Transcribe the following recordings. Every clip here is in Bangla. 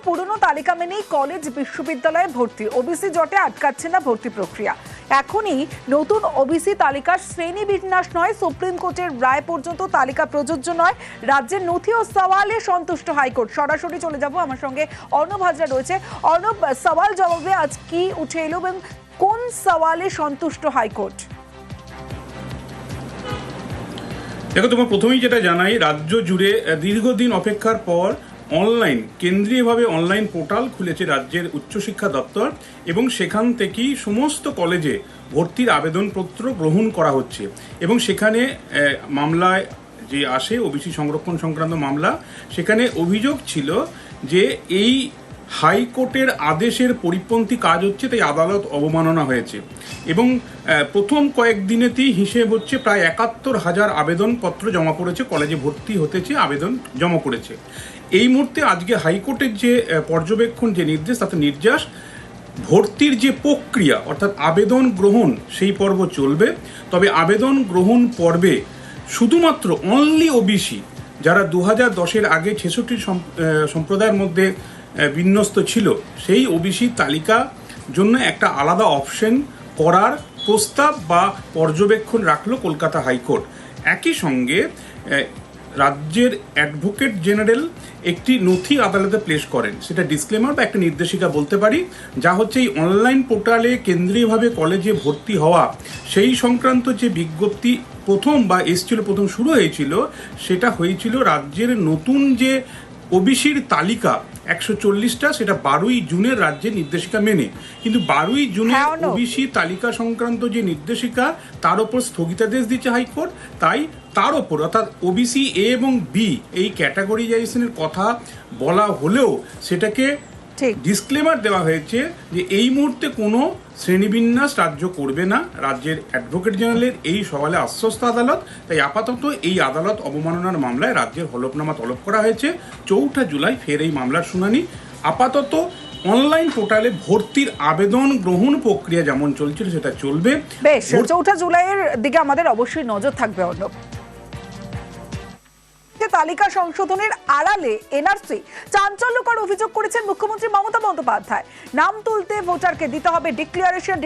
পুরনো তালিকা মেনেই কলেজ বিশ্ববিদ্যালয়ে ভর্তি, ওবিসি জটে আটকাচ্ছে না ভর্তি প্রক্রিয়া। এখনই নতুন ওবিসি তালিকার শ্রেণী বিন্যাস নয়, সুপ্রিম কোর্টের রায় পর্যন্ত তালিকা প্রযোজ্য নয়। রাজ্যের নথি ও সওয়ালে সন্তুষ্ট হাইকোর্ট। সরাসরি চলে যাব, আমার সঙ্গে অর্ণব হাজরা রয়েছে। অর্ণব, সওয়াল জবাবে আজ কি উঠে এলো এবং কোন সওয়ালে সন্তুষ্ট হাইকোর্ট? দেখো, তোমার প্রথমেই যেটা জানাই, রাজ্য জুড়ে দীর্ঘদিন অপেক্ষার পর কেন্দ্রীয়ভাবে অনলাইন পোর্টাল খুলেছে রাজ্যের উচ্চশিক্ষা দপ্তর এবং সেখান থেকেই সমস্ত কলেজে ভর্তির আবেদনপত্র গ্রহণ করা হচ্ছে। এবং সেখানে মামলায় যে আসে ওবিসি সংরক্ষণ সংক্রান্ত মামলা, সেখানে অভিযোগ ছিল যে এই হাইকোর্টের আদেশের পরিপন্থী কাজ হচ্ছে, তাই আদালত অবমাননা হয়েছে। এবং প্রথম কয়েকদিনেতেই হিসেব হচ্ছে প্রায় ৭১,০০০ আবেদনপত্র জমা পড়েছে, কলেজে ভর্তি হতেছে আবেদন জমা পড়েছে। এই মুহূর্তে আজকে হাইকোর্টের যে পর্যবেক্ষণ, যে নির্দেশ, তাতে নির্যাস ভর্তির যে প্রক্রিয়া অর্থাৎ আবেদন গ্রহণ, সেই পর্ব চলবে। তবে আবেদন গ্রহণ পর্বে শুধুমাত্র অনলি ওবিসি, যারা ২০১০-এর আগে ৬৬ সম্প্রদায়ের মধ্যে বিন্যস্ত ছিল, সেই ওবিসি তালিকা জন্য একটা আলাদা অপশন করার প্রস্তাব বা পর্যবেক্ষণ রাখলো কলকাতা হাইকোর্ট। একই সঙ্গে রাজ্যের অ্যাডভোকেট জেনারেল একটি নথি আদালতে প্লেস করেন, সেটা ডিসক্লেমার বা একটা নির্দেশিকা বলতে পারি, যা হচ্ছে এই অনলাইন পোর্টালে কেন্দ্রীয়ভাবে কলেজে ভর্তি হওয়া সেই সংক্রান্ত যে বিজ্ঞপ্তি প্রথম শুরু হয়েছিল, সেটা হয়েছিল রাজ্যের নতুন যে ওবিসির তালিকা ১৪০টা, সেটা ১২ই জুনের রাজ্যের নির্দেশিকা মেনে। কিন্তু ১২ই জুনে ওবিসি তালিকা সংক্রান্ত যে নির্দেশিকা, তার ওপর স্থগিতাদেশ দিচ্ছে হাইকোর্ট। তাই তার ওপর অর্থাৎ ওবিসি এ এবং বি এই ক্যাটাগরিজাইজেশনের কথা বলা হলেও সেটাকে ডিসক্লেমার দেওয়া হয়েছে যে এই মুহূর্তে কোনো শ্রেণীবিন্যাস রাজ্য করবে না। রাজ্যের অ্যাডভোকেট জেনারেলের এই সওয়ালে আশ্বস্ত আদালত। তাই আপাতত এই আদালত অবমাননার মামলায় রাজ্যের হলফনামা তলব করা হয়েছে। ৪ঠা জুলাই ফের এই মামলার শুনানি। আপাতত অনলাইন পোর্টালে ভর্তির আবেদন গ্রহণ প্রক্রিয়া যেমন চলছিল সেটা চলবে। বেশ, ৪ঠা জুলাইয়ের দিকে আমাদের অবশ্যই নজর থাকবে। অর্ণব, তালিকা সংশোধনের আড়ালে এনআরসি চাঞ্চল্যকর অভিযোগ করেছেন মুখ্যমন্ত্রী মমতা বন্দ্যোপাধ্যায়। নাম তুলতে ভোটারকে দিতে হবে ডিক্লারেশন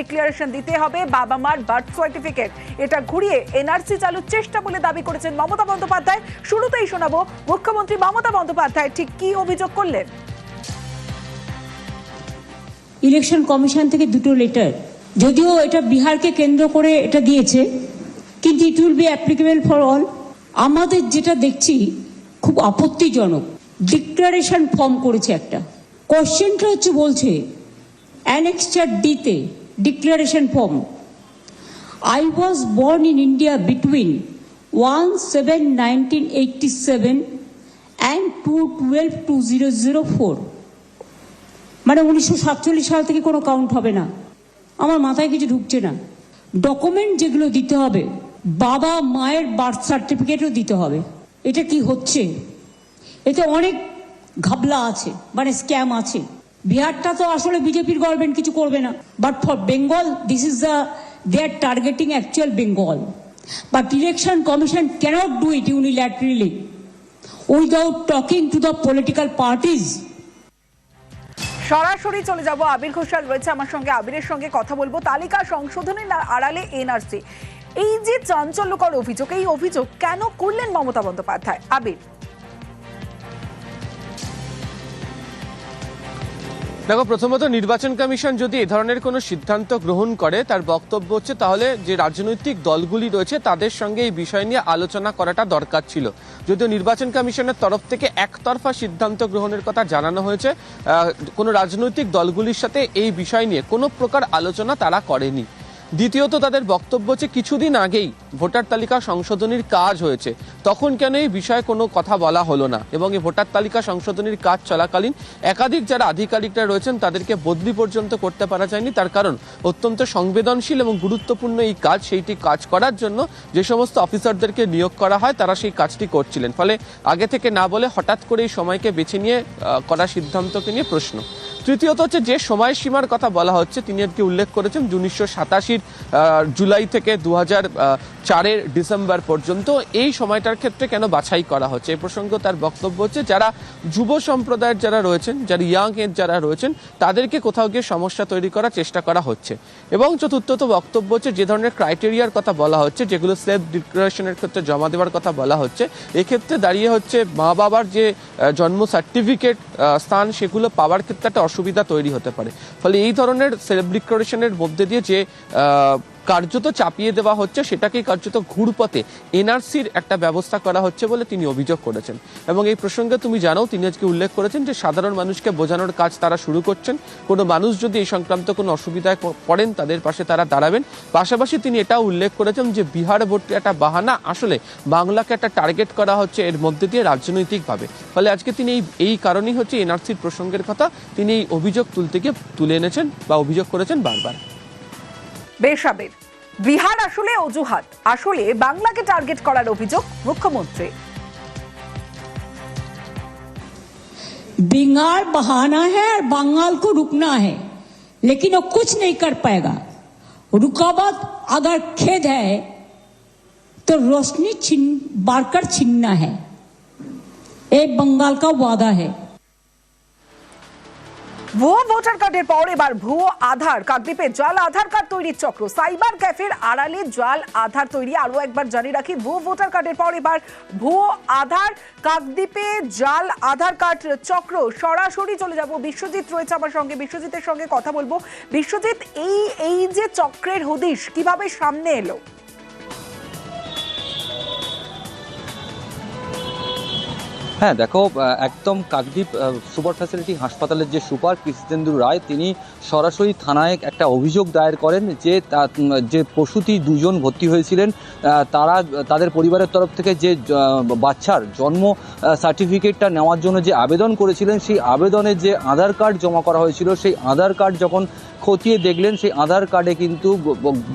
দিতে হবে বাবা মার বার্থ সার্টিফিকেট। এটা ঘুরিয়ে এনআরসি চালুর চেষ্টা বলে দাবি করেছেন মমতা বন্দ্যোপাধ্যায়। শুরুতেই শোনাবো মুখ্যমন্ত্রী মমতা বন্দ্যোপাধ্যায় ঠিক কি অভিযোগ করলেন। ইলেকশন কমিশন থেকে দুটো লেটার, যদিও এটা বিহারকে কেন্দ্র করে এটা দিয়েছে, কিন্তু it will be applicable for all. আমাদের যেটা দেখছি খুব আপত্তিজনক, ডিক্লারেশন ফর্ম করেছে একটা। কোশ্চেনটা হচ্ছে, বলছে অ্যানেক্সচার ডিতে declaration form, I was born in India between 1/7/1987 and 2/12/2004। মানে 1947 সাল থেকে কোনো কাউন্ট হবে না। আমার মাথায় কিছু ঢুকছে না। ডকুমেন্ট যেগুলো দিতে হবে, বাবা মায়ের বার্থ সার্টিফিকেটও দিতে হবে। এটা কি হচ্ছে? এতে অনেক ঘাবলা আছে, মানে স্ক্যাম আছে। বিহারটা তো আসলে বিজেপির গভর্নমেন্ট কিছু করবে না, but for Bengal this is they are targeting actual Bengal. But election commission can't do it unilaterally without talking to the political parties. সরাসরি চলে যাব, আবির ঘোষাল রয়েছে আমার সঙ্গে, আবিরের সঙ্গে কথা বলবো। তালিকা সংশোধনের আড়ালে এনআরসি, এই যে চাঞ্চল্যকর অভিযোগ, এই অভিযোগ কেন করলেন মমতা বন্দ্যোপাধ্যায়? আবির, দেখো, প্রথমত নির্বাচন কমিশন যদি এ ধরনের কোনো সিদ্ধান্ত গ্রহণ করে, তার বক্তব্য হচ্ছে তাহলে যে রাজনৈতিক দলগুলি রয়েছে তাদের সঙ্গে এই বিষয় নিয়ে আলোচনা করাটা দরকার ছিল। যদিও নির্বাচন কমিশনের তরফ থেকে একতরফা সিদ্ধান্ত গ্রহণের কথা জানানো হয়েছে, কোনো রাজনৈতিক দলগুলির সাথে এই বিষয় নিয়ে কোনো প্রকার আলোচনা তারা করেনি। দ্বিতীয়ত, তাদের বক্তব্য হচ্ছে কিছুদিন আগেই ভোটার তালিকা সংশোধনীর কাজ হয়েছে, তখন কেন এই বিষয়ে কোনো কথা বলা হলো না। এবং এই ভোটার তালিকা সংশোধনীর কাজ চলাকালীন একাধিক যারা আধিকারিকরা রয়েছেন তাদেরকে বদলি পর্যন্ত করতে পারা যায়নি। তার কারণ অত্যন্ত সংবেদনশীল এবং গুরুত্বপূর্ণ এই কাজ, সেইটি কাজ করার জন্য যে সমস্ত অফিসারদেরকে নিয়োগ করা হয় তারা সেই কাজটি করছিলেন। ফলে আগে থেকে না বলে হঠাৎ করে এই সময়কে বেছে নিয়ে করা সিদ্ধান্তকে নিয়ে প্রশ্ন। তৃতীয়ত হচ্ছে যে সময়সীমার কথা বলা হচ্ছে, তিনি আজকে উল্লেখ করেছেন 1987 জুলাই থেকে 2004 ডিসেম্বর পর্যন্ত এই সময়টার ক্ষেত্রে কেন বাছাই করা হচ্ছে। এই প্রসঙ্গে তার বক্তব্য হচ্ছে যারা যুব সম্প্রদায়ের যারা রয়েছেন, যারা ইয়াং এজ যারা রয়েছেন, তাদেরকে কোথাও গিয়ে সমস্যা তৈরি করার চেষ্টা করা হচ্ছে। এবং চতুর্থত বক্তব্য হচ্ছে যে ধরনের ক্রাইটেরিয়ার কথা বলা হচ্ছে, যেগুলো সেলফ ডিক্লারেশনের ক্ষেত্রে জমা দেওয়ার কথা বলা হচ্ছে, এক্ষেত্রে দাঁড়িয়ে হচ্ছে মা বাবার যে জন্ম সার্টিফিকেট স্থান সেগুলো পাওয়ার ক্ষেত্রে একটা অসুবিধা তৈরি হতে পারে। ফলে এই ধরনের সেলফ ডিক্লারেশনের মধ্যে দিয়ে যে কার্যত চাপিয়ে দেওয়া হচ্ছে, সেটাকেই কার্যত ঘুরপথে এনআরসির একটা ব্যবস্থা করা হচ্ছে বলে তিনি অভিযোগ করেছেন। এবং এই প্রসঙ্গে তুমি জানো, তিনি আজকে উল্লেখ করেছেন যে সাধারণ মানুষকে বোঝানোর কাজ তারা শুরু করছেন। কোনো মানুষ যদি এই সংক্রান্ত কোনো অসুবিধায় পড়েন, তাদের পাশে তারা দাঁড়াবেন। পাশাপাশি তিনি এটাও উল্লেখ করেছেন যে বিহার ভোটটি একটা বাহানা, আসলে বাংলাকে একটা টার্গেট করা হচ্ছে এর মধ্যে দিয়ে রাজনৈতিকভাবে। ফলে আজকে তিনি এই কারণেই হচ্ছে এনআরসির প্রসঙ্গের কথা তিনি এই অভিযোগ তুলে এনেছেন বা অভিযোগ করেছেন বারবার। বেসাবের বিহার আসলে অজুহাত, আসলে বাংলাকে টার্গেট করার অভিযোগ মুখ্যমন্ত্রী। बिहार बहाना है और बंगाल को रुकना है, लेकिन वो कुछ नहीं कर पाएगा। रुकावट अगर खेद है तो रोशनी बारकर छीनना है, ये बंगाल का वादा है। ভুয়ো ভোটার কার্ডের পর এবার ভুয়ো আধার। কাকদ্বীপে জাল আধার কার্ড তৈরির চক্র, সাইবার ক্যাফের আড়ালে জাল আধার তৈরি। আরো একবার জানিয়ে রাখি, ভুয়ো ভোটার কার্ডের পর এবার ভুয়ো আধার। কাকদ্বীপে জাল আধার কার্ড চক্র। সরাসরি চলে যাব, বিশ্বজিৎ রয়েছে আমার সঙ্গে, বিশ্বজিতের সঙ্গে কথা বলবো। বিশ্বজিৎ, এই যে চক্রের হদিশ কিভাবে সামনে এলো? হ্যাঁ দেখো, একদম কাকদ্বীপ সুপার ফ্যাসিলিটি হাসপাতালের যে সুপার কৃষ্ণেন্দু রায়, তিনি সরাসরি থানায় একটা অভিযোগ দায়ের করেন যে প্রসূতি দুজন ভর্তি হয়েছিলেন, তাদের পরিবারের তরফ থেকে যে বাচ্চার জন্ম সার্টিফিকেটটা নেওয়ার জন্য যে আবেদন করেছিলেন, সেই আবেদনে যে আধার কার্ড জমা করা হয়েছিল, সেই আধার কার্ড যখন খতিয়ে দেখলেন, সেই আধার কার্ডে কিন্তু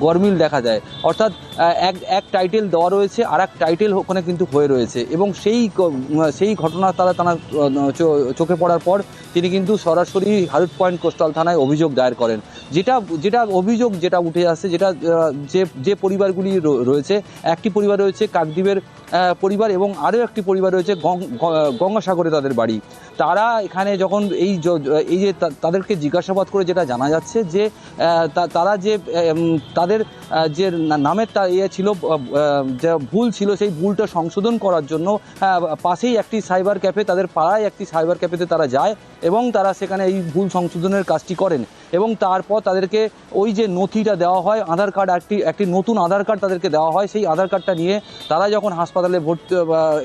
গরমিল দেখা যায়। অর্থাৎ এক টাইটেল দেওয়া রয়েছে, আর এক টাইটেল ওখানে কিন্তু হয়ে রয়েছে। এবং সেই ঘটনা তারা চোখে পড়ার পর তিনি কিন্তু সরাসরি হারুট পয়েন্ট কোস্টাল থানায় অভিযোগ দায়ের করেন। যেটা অভিযোগ যেটা উঠে আসছে, যেটা যে পরিবারগুলি রয়েছে, একটি পরিবার রয়েছে কাকদ্বীপের পরিবার এবং আরও একটি পরিবার রয়েছে গঙ্গাসাগরে তাদের বাড়ি। তারা এখানে যখন এই যে তাদেরকে জিজ্ঞাসাবাদ করে যেটা জানা যাচ্ছে যে তারা যে তাদের যে নামের ছিল ভুল ছিল, সেই ভুলটা সংশোধন করার জন্য পাশেই একটি সাইবার ক্যাফে, তাদের পাড়ায় একটি সাইবার ক্যাফেতে তারা যায় এবং তারা সেখানে এই ভুল সংশোধনের কাজটি করেন। এবং তারপর তাদেরকে ওই যে নথিটা দেওয়া হয়, আধার কার্ড, একটি নতুন আধার কার্ড তাদেরকে দেওয়া হয়। সেই আধার কার্ডটা নিয়ে তারা যখন হাসপাতালে ভর্তি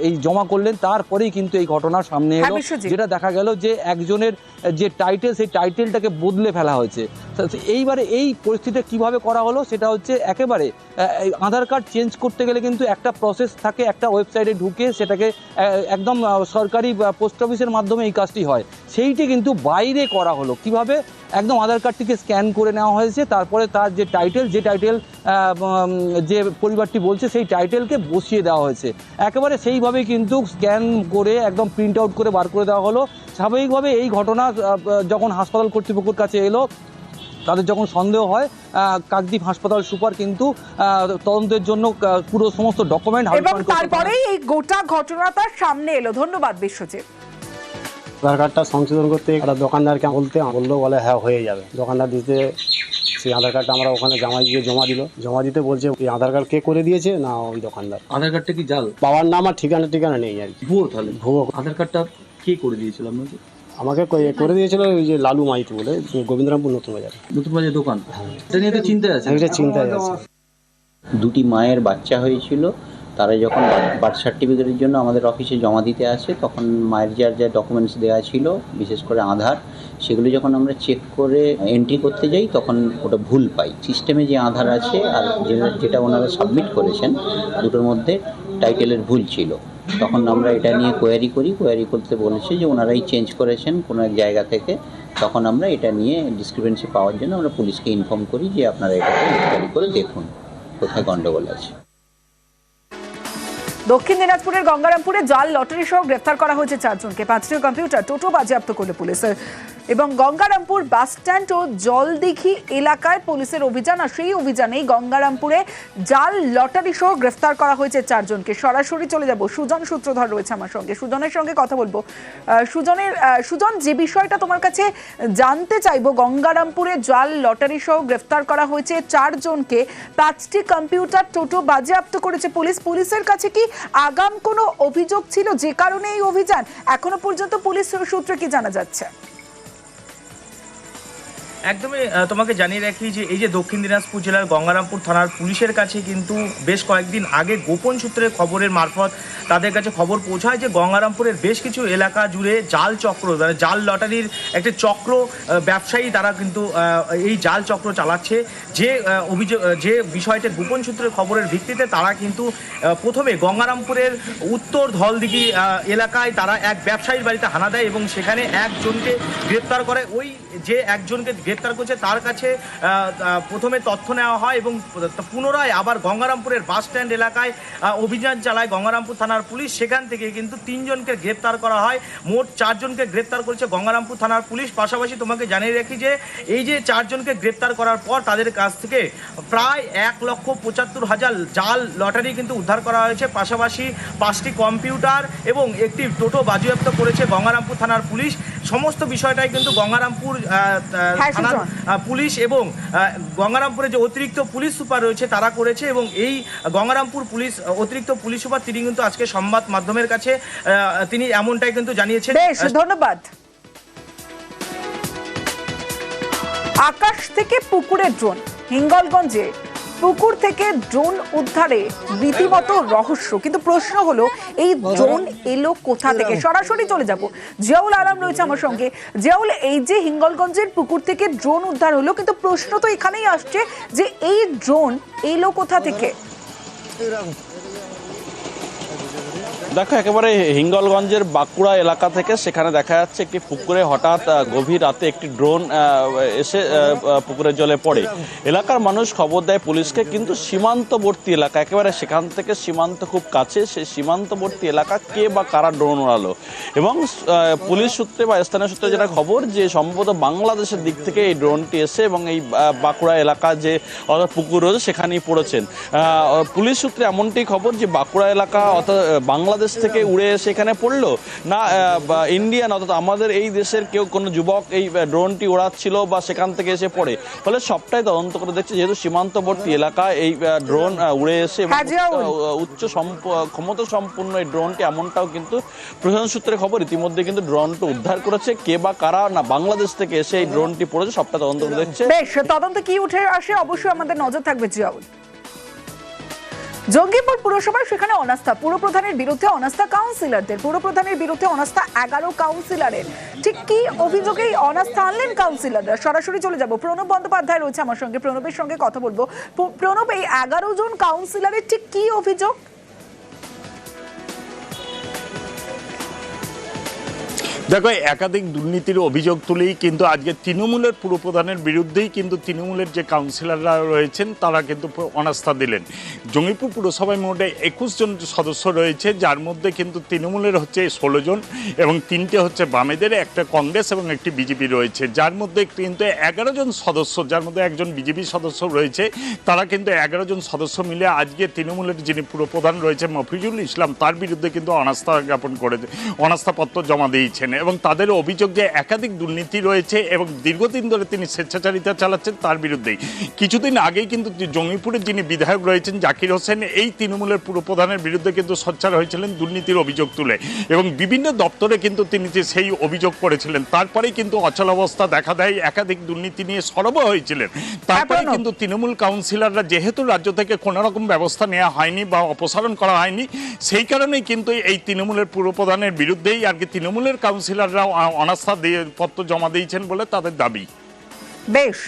এই জমা করলেন, তারপরেই কিন্তু এই ঘটনার সামনে এলো, যেটা দেখা গেল যে একজনের যে টাইটেল, সেই টাইটেলটাকে বদলে ফেলা হয়েছে। এইবারে এই পরিস্থিতিটা কিভাবে করা হলো, সেটা হচ্ছে একেবারে আধার কার্ড চেঞ্জ করতে গেলে কিন্তু একটা প্রসেস থাকে, একটা ওয়েবসাইটে ঢুকে সেটাকে একদম সরকারি পোস্ট অফিসের মাধ্যমে এই কাজটি হয়, সেইটি কিন্তু বাইরে করা হলো। কিভাবে? একদম আধার কার্ডটিকে স্ক্যান করে নেওয়া হয়েছে, তারপরে তার যে টাইটেল যে পরিবারটি বলছে, সেই টাইটেলকে বসিয়ে দেওয়া হয়েছে। একেবারে সেইভাবে কিন্তু স্ক্যান করে একদম প্রিন্ট আউট করে বার করে দেওয়া হলো। স্বাভাবিকভাবে এই ঘটনা যখন হাসপাতাল কর্তৃপক্ষের কাছে এলো, তাদের যখন সন্দেহ হয়, কাকদ্বীপ হাসপাতাল সুপার কিন্তু তদন্তের জন্য পুরো সমস্ত ডকুমেন্ট, এবং তারপরেই এই গোটা ঘটনাটা সামনে এলো। ধন্যবাদ বিশ্বজিৎ। আধার কার্ডটা সংশোধন করতে একটা দোকানদারকে বললো, বলে হ্যাঁ হয়ে যাবে। দোকানদার দিতে সেই আধার কার্ডটা আমরা ওখানে জমা দিতে বলছে এই আধার কার্ড কে করে দিয়েছে না ওই দোকানদার। আধার কার্ডটা কি জাল? বাবার নাম আর ঠিকানা নেই আর কি। ভুয়ো? তাহলে ভুয়ো আধার কার্ডটা কে করে দিয়েছিল আপনাকে? আমাকে করে দিয়েছিল ওই যে লালু মাইতি বলে, গোবিন্দরামপুর নতুন বাজার দোকান। এটা নিয়ে তো চিন্তায় আছে। এটা চিন্তায় আছে। দুটি মায়ের বাচ্চা হয়েছিল, তারা যখন বার্থ সার্টিফিকেটের জন্য আমাদের অফিসে জমা দিতে আসে, তখন মায়ের যা ডকুমেন্টস দেওয়া ছিল, বিশেষ করে আধার, সেগুলো যখন আমরা চেক করে এন্ট্রি করতে যাই, তখন ওটা ভুল পাই। সিস্টেমে যে আধার আছে আর যেটা ওনারা সাবমিট করেছেন, দুটোর মধ্যে টাইটেলের ভুল ছিল। তখন আমরা এটা নিয়ে কোয়ারি করতে বলেছে যে ওনারাই চেঞ্জ করেছেন কোনো এক জায়গা থেকে। তখন আমরা এটা নিয়ে ডিসক্রিপেন্সি পাওয়ার জন্য আমরা পুলিশকে ইনফর্ম করি যে আপনারা এটাকে ইনকোয়ারি করে দেখুন কোথায় গন্ডগোল আছে। দক্ষিণ দিনাজপুরের গঙ্গারামপুরে জাল লটারি সহ গ্রেফতার করা হয়েছে 4 জনকে। 5টি কম্পিউটার, টোটো বাজেয়াপ্ত করল পুলিশ। এবং গঙ্গারামপুর বাস স্ট্যান্ড ও জলদিঘি এলাকায় পুলিশের অভিযান, আর সেই অভিযানেই গঙ্গারামপুরে জাল লটারি সহ গ্রেফতার করা হয়েছে 4 জনকে। সরাসরি চলে যাব, সুজন সূত্রধর রয়েছে আমার সঙ্গে, সুজনের সঙ্গে কথা বলবো। সুজন, যে বিষয়টা তোমার কাছে জানতে চাইবো, গঙ্গারামপুরে জাল লটারি সহ গ্রেফতার করা হয়েছে 4 জনকে, 5টি কম্পিউটার, টোটো বাজেয়াপ্ত করেছে পুলিশ। পুলিশের কাছে কি আগাম কোনো অভিযোগ ছিল যে কারণে এই অভিযান? এখনো পর্যন্ত পুলিশ সূত্রে কি জানা যাচ্ছে? একদমই তোমাকে জানিয়ে রাখি যে এই যে দক্ষিণ দিনাজপুর জেলার গঙ্গারামপুর থানার পুলিশের কাছে কিন্তু বেশ কয়েকদিন আগে গোপন সূত্রের খবরের মারফত তাদের কাছে খবর পৌঁছায় যে গঙ্গারামপুরের বেশ কিছু এলাকা জুড়ে জাল চক্র, মানে জাল লটারির একটি চক্র ব্যবসায়ী, তারা কিন্তু এই জাল চক্র চালাচ্ছে। যে অভিযোগ, যে বিষয়টি গোপন সূত্রের খবরের ভিত্তিতে তারা কিন্তু প্রথমে গঙ্গারামপুরের উত্তর ধলদিঘি এলাকায় তারা এক ব্যবসায়ীর বাড়িতে হানা দেয় এবং সেখানে একজনকে গ্রেপ্তার করে। ওই যে একজনকে গ্রেপ্তার করছে তার কাছে প্রথমে তথ্য নেওয়া হয় এবং পুনরায় আবার গঙ্গারামপুরের বাস স্ট্যান্ড এলাকায় অভিযান চালায় গঙ্গারামপুর থানার পুলিশ। সেখান থেকে কিন্তু 3 জনকে গ্রেপ্তার করা হয়। মোট 4 জনকে গ্রেপ্তার করেছে গঙ্গারামপুর থানার পুলিশ। পাশাপাশি তোমাকে জানিয়ে রাখি যে এই যে 4 জনকে গ্রেপ্তার করার পর তাদের কাছ থেকে প্রায় 1,75,000 জাল লটারি কিন্তু উদ্ধার করা হয়েছে। পাশাপাশি 5টি কম্পিউটার এবং একটি টোটো বাজেয়াপ্ত করেছে গঙ্গারামপুর থানার পুলিশ। সমস্ত বিষয়টাই কিন্তু গঙ্গারামপুর থানার পুলিশ এবং গঙ্গারামপুরে যে অতিরিক্ত পুলিশ সুপার রয়েছে তারা করেছে। এবং এই গঙ্গারামপুর পুলিশ অতিরিক্ত পুলিশ সুপার তিনি কিন্তু আজকে সংবাদ মাধ্যমের কাছে তিনি এমনটাই কিন্তু জানিয়েছেন। বেশ, ধন্যবাদ। আকাশ থেকে পুকুরে ড্রোন, হিঙ্গলগঞ্জে পুকুর থেকে ড্রোন উদ্ধারে রীতিমতো রহস্য, কিন্তু প্রশ্ন হলো এই ড্রোন এলো কোথা থেকে? সরাসরি চলে যাব, জিয়াউল আলম রয়েছে আমার সঙ্গে। জিয়াউল, এই যে হিঙ্গলগঞ্জের পুকুর থেকে ড্রোন উদ্ধার হলো, কিন্তু প্রশ্ন তো এখানেই আসছে যে এই ড্রোন এলো কোথা থেকে? দেখো, একেবারে হিঙ্গলগঞ্জের বাঁকুড়া এলাকা থেকে সেখানে দেখা যাচ্ছে একটি পুকুরে হঠাৎ গভীর রাতে একটি ড্রোন এসে পুকুরের জলে পড়ে। এলাকার মানুষ খবর দেয় পুলিশকে, কিন্তু সীমান্তবর্তী এলাকা, একেবারে সেখান থেকে সীমান্ত খুব কাছে, সেই সীমান্তবর্তী এলাকা কে বা কারা ড্রোন উড়ালো। এবং পুলিশ সূত্রে বা স্থানীয় সূত্রে যেটা খবর যে সম্ভবত বাংলাদেশের দিক থেকে এই ড্রোনটি এসে এবং এই বাঁকুড়া এলাকা যে পুকুর রয়েছে সেখানেই পড়েছেন। পুলিশ সূত্রে এমনটি খবর যে বাঁকুড়া এলাকা অর্থাৎ বাংলাদেশ থেকে উড়ে এসে এখানে পড়লো না ইন্ডিয়ান, অর্থাৎ আমাদের এই দেশের কেউ কোনো যুবক এই ড্রোনটি ওড়াচ্ছিল বা সেখান থেকে এসে পড়ে। ফলে সবটাই তদন্ত করে দেখছে, যেহেতু সীমান্তবর্তী এলাকায় এই ড্রোন উড়ে এসে উচ্চ ক্ষমতা সম্পূর্ণ এই ড্রোনটি, এমনটাও কিন্তু প্রশাসন সূত্রে খবর। ইতিমধ্যে কিন্তু ড্রোনটি উদ্ধার করেছে কে বা কারা, না বাংলাদেশ থেকে এসে এই ড্রোনটি পড়েছে, সবটা তদন্ত করে দেখছে। বেশ, তদন্তে কি উঠে আসে অবশ্যই আমাদের নজর থাকবে জিয়াউল। জঙ্গিপুর পুরসভায় সেখানে অনাস্থা, পুরপ্রধানের বিরুদ্ধে অনাস্থা কাউন্সিলরদের, পুরপ্রধানের বিরুদ্ধে অনাস্থা 11 কাউন্সিলরের। ঠিক কি অভিযোগে অনাস্থা আনলেন কাউন্সিলররা? সরাসরি চলে যাব, প্রণব বন্দ্যোপাধ্যায় রয়েছে আমার সঙ্গে, প্রণবের সঙ্গে কথা বলবো। প্রণব, এই 11 জন কাউন্সিলরের ঠিক কি অভিযোগ? দেখো, একাধিক দুর্নীতির অভিযোগ তুলেই কিন্তু আজকে তৃণমূলের পুরপ্রধানের বিরুদ্ধেই কিন্তু তৃণমূলের যে কাউন্সিলররা রয়েছেন তারা কিন্তু অনাস্থা দিলেন। জঙ্গিপুর পুরসভায় মোটে 21 জন সদস্য রয়েছে, যার মধ্যে কিন্তু তৃণমূলের হচ্ছে 16 জন এবং 3টে হচ্ছে বামেদের, একটা কংগ্রেস এবং একটি বিজেপি রয়েছে, যার মধ্যে কিন্তু 11 জন সদস্য, যার মধ্যে একজন বিজেপি সদস্য রয়েছে। তারা কিন্তু 11 জন সদস্য মিলে আজকে তৃণমূলের যিনি পুরপ্রধান রয়েছে মফিজুল ইসলাম, তার বিরুদ্ধে কিন্তু অনাস্থা জ্ঞাপন করে অনাস্থাপত্র জমা দিয়েছেন। এবং তাদের অভিযোগ যে একাধিক দুর্নীতি রয়েছে এবং দীর্ঘদিন ধরে তিনি স্বেচ্ছাচারিতা চালাচ্ছেন তার বিরুদ্ধেই। কিছুদিন আগেই কিন্তু জঙ্গিপুরের যিনি বিধায়ক রয়েছেন জাকির হোসেন, এই তৃণমূলের পুরপ্রধানের বিরুদ্ধে কিন্তু সোচ্চার হয়েছিলেন দুর্নীতির অভিযোগ তুলে এবং বিভিন্ন দপ্তরে কিন্তু তিনি সেই অভিযোগ করেছিলেন। তারপরেই কিন্তু অচলাবস্থা দেখা দেয়, একাধিক দুর্নীতি নিয়ে সরব হয়েছিলেন। তারপরে কিন্তু তৃণমূল কাউন্সিলররা, যেহেতু রাজ্য থেকে কোনো রকম ব্যবস্থা নেওয়া হয়নি বা অপসারণ করা হয়নি, সেই কারণেই কিন্তু এই তৃণমূলের পুরপ্রধানের বিরুদ্ধেই আর কি তৃণমূলের কাউন্সিলররা অনাস্থা পত্র জমা দিয়েছেন বলে তাদের দাবি। বেশ।